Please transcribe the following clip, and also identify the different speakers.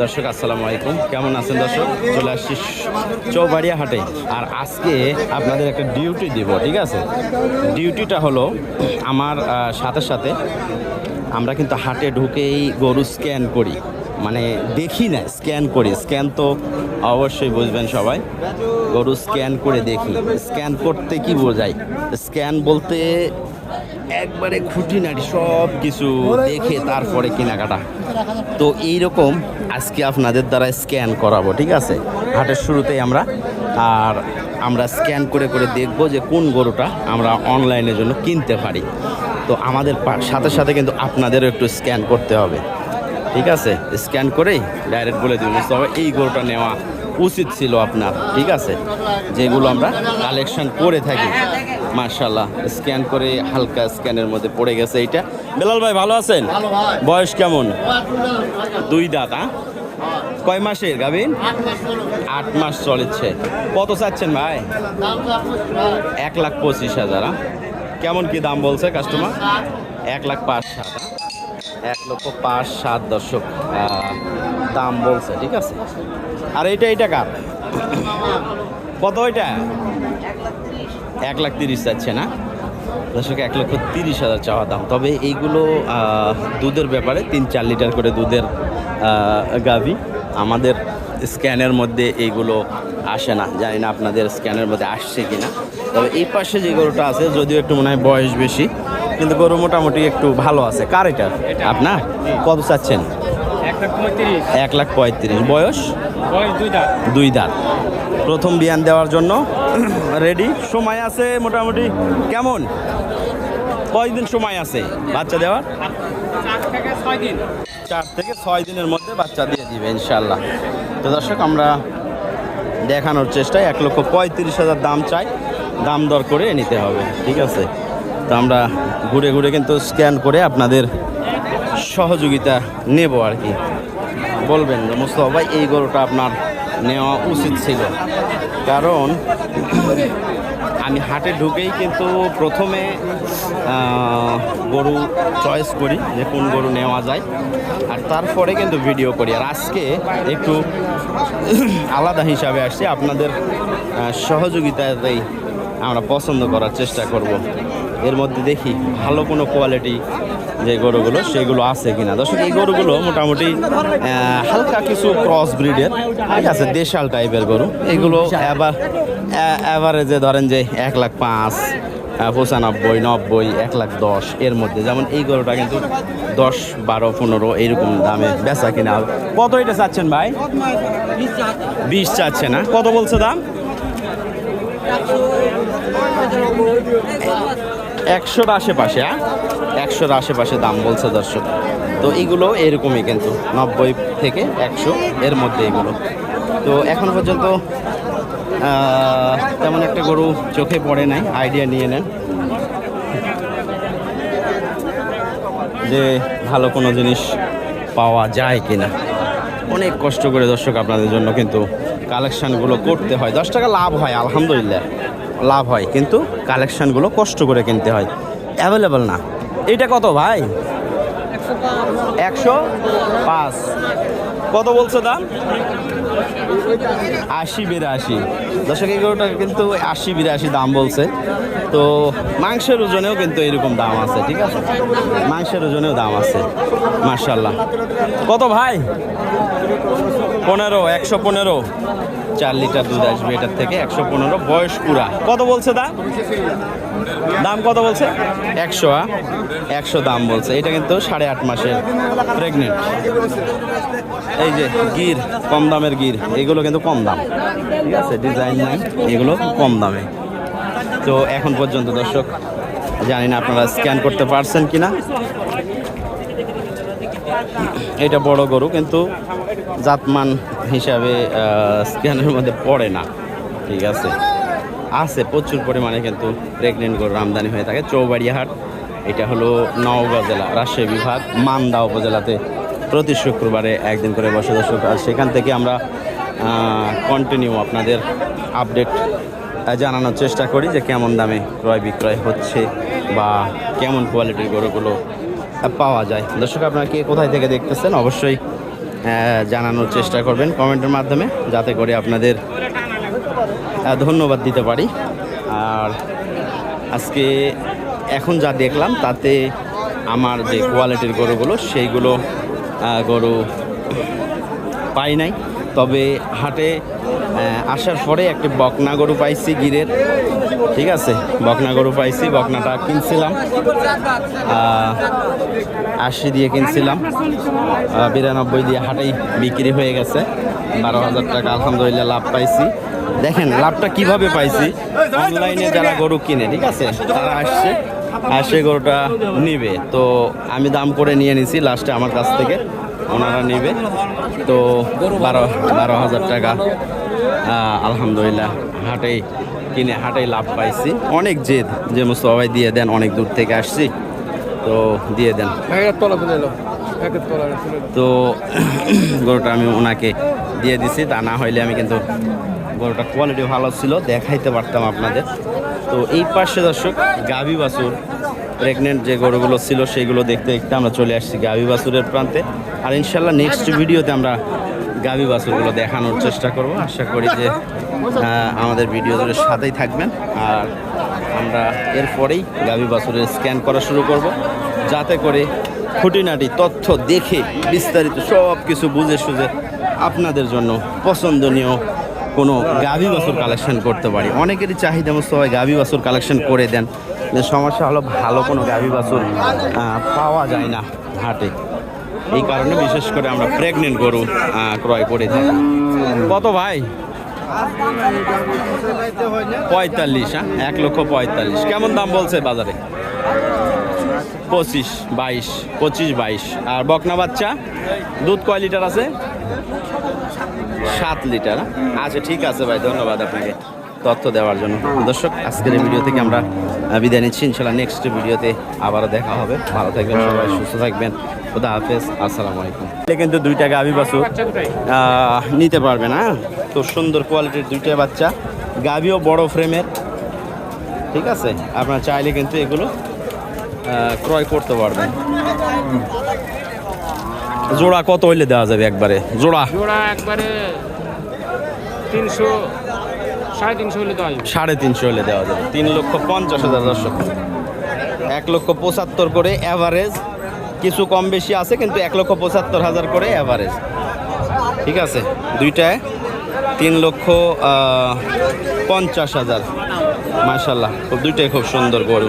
Speaker 1: দর্শক আসসালামু আলাইকুম, কেমন আছেন দর্শক? চলে আসছি চৌবাড়িয়া হাটে। আর আজকে আপনাদের একটা ডিউটি দিব, ঠিক আছে? ডিউটিটা হলো আমার সাথে সাথে আমরা কিন্তু হাটে ঢুকেই গরু স্ক্যান করি, মানে দেখি না, স্ক্যান করি। স্ক্যান তো অবশ্যই বুঝবেন সবাই, গরু স্ক্যান করে দেখি। স্ক্যান করতে কি বোঝায়? স্ক্যান বলতে একবারে খুঁটিনাটি সব কিছু দেখে তারপরে কেনাকাটা। তো এইরকম আজকে আপনাদের দ্বারা স্ক্যান করাবো, ঠিক আছে? হাটের শুরুতেই আমরা স্ক্যান করে করে দেখব যে কোন গরুটা আমরা অনলাইনের জন্য কিনতে পারি। তো আমাদের সাথে সাথে কিন্তু আপনাদেরও একটু স্ক্যান করতে হবে, ঠিক আছে? স্ক্যান করেই ডাইরেক্ট বলে দিন তবে এই গরুটা নেওয়া উচিত ছিল আপনার, ঠিক আছে? যেগুলো আমরা কালেকশন করে থাকি। মার্শাল্লাহ, স্ক্যান করে হালকা স্ক্যানের মধ্যে পড়ে গেছে এইটা। বেলাল ভাই ভালো আছেন? বয়স কেমন? 2 দাঁত। কয় মাসের গাভীন? 8 মাস চলেছে। কত চাচ্ছেন ভাই? 1,25,000। কেমন কি দাম বলছে কাস্টমার? 1,05,700। 1,05,700 দর্শক দাম বলছে, ঠিক আছে? আর এইটা কার? কত ওইটা? 1,30,000 চাচ্ছে না দর্শক? 1,30,000 চাওয়া দাম। তবে এইগুলো দুধের ব্যাপারে 3-4 লিটার করে দুধের গাভী। আমাদের স্ক্যানের মধ্যে এইগুলো আসে না, জানি না আপনাদের স্ক্যানের মধ্যে আসছে কিনা। তবে এই পাশে যে গরুটা আছে, যদিও একটু মনে হয় বয়স বেশি, কিন্তু গরু মোটামুটি একটু ভালো আছে। কার এটা? আপনার? কত চাচ্ছেন? 1,35,000। বয়স? 2 দাঁত। প্রথম বিয়ান দেওয়ার জন্য রেডি। সময় আছে মোটামুটি কেমন? কয়দিন সময় আছে বাচ্চা দেওয়ার? 4 থেকে 6 দিনের মধ্যে বাচ্চা দিয়ে দিবে ইনশাল্লাহ। তো দর্শক, আমরা দেখানোর চেষ্টায় 1,35,000 দাম চাই, দাম দর করে নিতে হবে, ঠিক আছে? তো আমরা ঘুরে ঘুরে কিন্তু স্ক্যান করে আপনাদের সহযোগিতা নেব আর কি। বলবেন যে মুস্তফা ভাই এই গরুটা আপনার নেওয়া উচিত ছিল, কারণ আমি হাটে ঢুকেই কিন্তু প্রথমে গরু চয়েস করি যে কোন গরু নেওয়া যায়, আর তারপরে কিন্তু ভিডিও করি। আর আজকে একটু আলাদা হিসাবে আসছি, আপনাদের সহযোগিতাতেই আমরা পছন্দ করার চেষ্টা করব। এর মধ্যে দেখি ভালো কোনো কোয়ালিটি যে গরুগুলো সেগুলো আছে কিনা। দর্শক, এই গরুগুলো মোটামুটি হালকা কিছু ক্রস ব্রিডের, ঠিক আছে, দেশাল টাইপের গরু। এগুলো অ্যাভারেজে ধরেন যে 1,05,000, 95,000, 90,000, 1,10,000 এর মধ্যে। যেমন এই গরুটা কিন্তু 10, 12, 15 এইরকম দামে বেচা কিনা। কত এটা চাচ্ছেন ভাই? 20 চাচ্ছে না? কত বলছে দাম? 100-র আশেপাশে। 100-র আশেপাশে দাম বলছে দর্শক। তো এইগুলো এরকমই কিন্তু 90 থেকে 100 এর মধ্যে এগুলো। তো এখন পর্যন্ত তেমন একটা গরু চোখে পড়ে নাই, আইডিয়া নিয়ে নেন যে ভালো কোনো জিনিস পাওয়া যায় কিনা। অনেক কষ্ট করে দর্শক আপনাদের জন্য কিন্তু কালেকশানগুলো করতে হয়। 10 টাকা লাভ হয়, আলহামদুলিল্লাহ লাভ হয়, কিন্তু কালেকশানগুলো কষ্ট করে কিনতে হয়, অ্যাভেলেবল না। এইটা কত ভাই? 105। কত বলছো দাম? 80-82। দর্শক, এই গরুটা কিন্তু 80-82 দাম বলছে। তো মাংসের ওজনেও কিন্তু এরকম দাম আছে, ঠিক আছে? মাংসের ওজনেও দাম আছে মাশাআল্লাহ। কত ভাই? 15। 115। 4 লিটার দুধ আসবে এটার থেকে। 115 বয়স পুরা। কত বলছে দাম? দাম কত বলছে? 100 দাম বলছে। এটা কিন্তু 8.5 মাসের প্রেগনেন্ট। এই যে গির, কম দামের গির, এগুলো কিন্তু কম দাম, ঠিক আছে? ডিজাইন নাই, এগুলো কম দামে। তো এখন পর্যন্ত দর্শক জানি না আপনারা স্ক্যান করতে পারছেন কিনা। এটা বড় গরু, কিন্তু জাতমান হিসাবে স্ক্যানের মধ্যে পড়ে না, ঠিক আছে? আছে প্রচুর পরিমাণে কিন্তু প্রেগনেন্ট গরুর আমদানি হয়ে থাকে। চৌবাড়িয়া হাট, এটা হলো নওগাঁ জেলা, রাজশাহী বিভাগ, মান্দা উপজেলাতে প্রতি শুক্রবারে একদিন করে বসে দর্শক। আর সেখান থেকে আমরা কন্টিনিউ আপনাদের আপডেট জানানোর চেষ্টা করি যে কেমন দামে ক্রয় বিক্রয় হচ্ছে বা কেমন কোয়ালিটির গরুগুলো পাওয়া যায়। দর্শক, আপনারা কে কোথায় থেকে দেখতেছেন অবশ্যই জানানোর চেষ্টা করবেন কমেন্টের মাধ্যমে, যাতে করে আপনাদের ধন্যবাদ দিতে পারি। আর আজকে এখন যা দেখলাম তাতে আমার যে কোয়ালিটির গরুগুলো সেইগুলো গরু পাই নাই। তবে হাটে আসার পরে একটি বকনা গরু পাইছি গিরের, ঠিক আছে, বকনা গরু পাইছি। বকনাটা কিনছিলাম 80 দিয়ে কিনছিলাম, 92 দিয়ে হাটেই বিক্রি হয়ে গেছে। 12,000 টাকা আলহামদুলিল্লাহ লাভ পাইছি। দেখেন লাভটা কিভাবে পাইছি, অনলাইনে যারা গরু কিনে, ঠিক আছে, তারা আসছে আর সে গরুটা নিবে, তো আমি দাম করে নিয়ে নিছি, লাস্টে আমার কাছ থেকে ওনারা নিবে। তো 12,000 টাকা আলহামদুলিল্লাহ হাটেই কিনে হাটেই লাভ পাইছি। অনেক জেদ যে মুস্তফা ভাই দিয়ে দেন, অনেক দূর থেকে আসছি, তো দিয়ে দেন। তো গরুটা আমি ওনাকে দিয়ে দিছি, তা না হইলে আমি কিন্তু গরুটা কোয়ালিটি ভালো ছিল, দেখাইতে পারতাম আপনাদের। তো এই পাশে দর্শক গাভী বাছুর প্রেগনেন্ট যে গরুগুলো ছিল সেইগুলো দেখতে দেখতে আমরা চলে আসছি গাভী বাছুরের প্রান্তে। আর ইনশাল্লাহ নেক্সট ভিডিওতে আমরা গাভী বাছুরগুলো দেখানোর চেষ্টা করব। আশা করি যে আমাদের ভিডিওদের সাথেই থাকবেন। আর আমরা এরপরেই গাভী বাছুরের স্ক্যান করা শুরু করব, যাতে করে খুঁটিনাটি তথ্য দেখে বিস্তারিত সব কিছু বুঝে সুঝে আপনাদের জন্য পছন্দনীয় কোনো গাভী বাছুর কালেকশন করতে পারি। অনেকেরই চাহিদা মতো হয় গাভী বাছুর কালেকশন করে দেন, যে সমস্যা হলো ভালো কোনো গাভী বাছুর পাওয়া যায় না হাটে। এই কারণে বিশেষ করে আমরা প্রেগনেন্ট গরু ক্রয় করে থাকি। কত ভাই? 45। 1,45,000। কেমন দাম বলছে বাজারে? 25, 22। আর বকনা বাচ্চা দুধ কয় লিটার আছে? 7 লিটার। আচ্ছা ঠিক আছে ভাই, ধন্যবাদ আপনাকে তথ্য দেওয়ার জন্য। দর্শক আজকের এই ভিডিও থেকে আমরা বিদায় নিচ্ছি। ইনশাল্লাহ নেক্সট ভিডিওতে আবারও দেখা হবে। ভালো থাকবেন সবাই, সুস্থ থাকবেন। খুদা হাফেজ, আসসালামু আলাইকুম। কিন্তু 2টা গাভী বাছুর নিতে পারবেন। তো সুন্দর কোয়ালিটির 2টা বাচ্চা, গাভীও বড় ফ্রেমের, ঠিক আছে। আপনারা চাইলে কিন্তু এগুলো ক্রয় করতে পারবেন। জোড়া কত হইলে দেওয়া যাবে একবারে? জোড়া
Speaker 2: একবারে 300, 350 হলে দেওয়া যাবে।
Speaker 1: 350 হলে দেওয়া যাবে। 3,50,000 দর্শক। 1,75,000 করে অ্যাভারেজ, কিছু কম বেশি আছে, কিন্তু 1,75,000 করে অ্যাভারেজ, ঠিক আছে। 2টায় 3,50,000। মাশাআল্লাহ, খুব 2টাই খুব সুন্দর গরু।